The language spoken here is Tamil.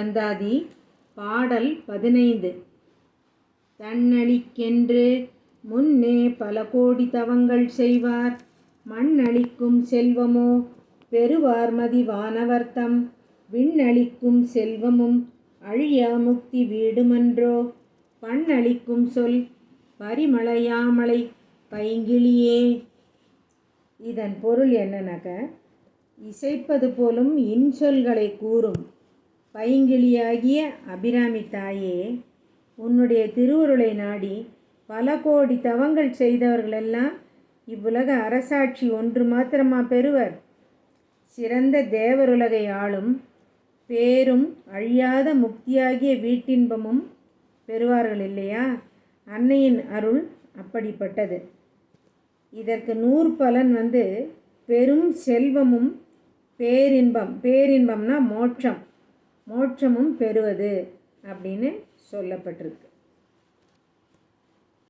அந்தாதி பாடல் 15. தன்னளிக்கென்று முன்னே பல கோடி தவங்கள் செய்வார், மண்ணளிக்கும் செல்வமோ பெறுவார் மதிவானவர்தம். விண்ணளிக்கும் செல்வமும் அழியா முக்தி வீடுமன்றோ, பண்ணளிக்கும் சொல் பரிமளையாமலை பைங்கிளியே. இதன் பொருள் என்னன்னாக்க, இசைப்பது போலும் இன்சொல்களை கூறும் பைங்கிளியாகிய அபிராமி தாயே, உன்னுடைய திருவருளை நாடி பல கோடி தவங்கள் செய்தவர்களெல்லாம் இவ்வுலக அரசாட்சி ஒன்று மாத்திரமா பெறுவர்? சிறந்த தேவருலகை ஆளும் பேரும் அழியாத முக்தியாகிய வீட்டின்பமும் பெறுவார்கள் இல்லையா? அன்னையின் அருள் அப்படிப்பட்டது. இதற்கு 100 பலன் பெரும் செல்வமும் பேரின்பம்னா மோட்சமும் பெறுவது அப்படின்னு சொல்லப்பட்டிருக்கு.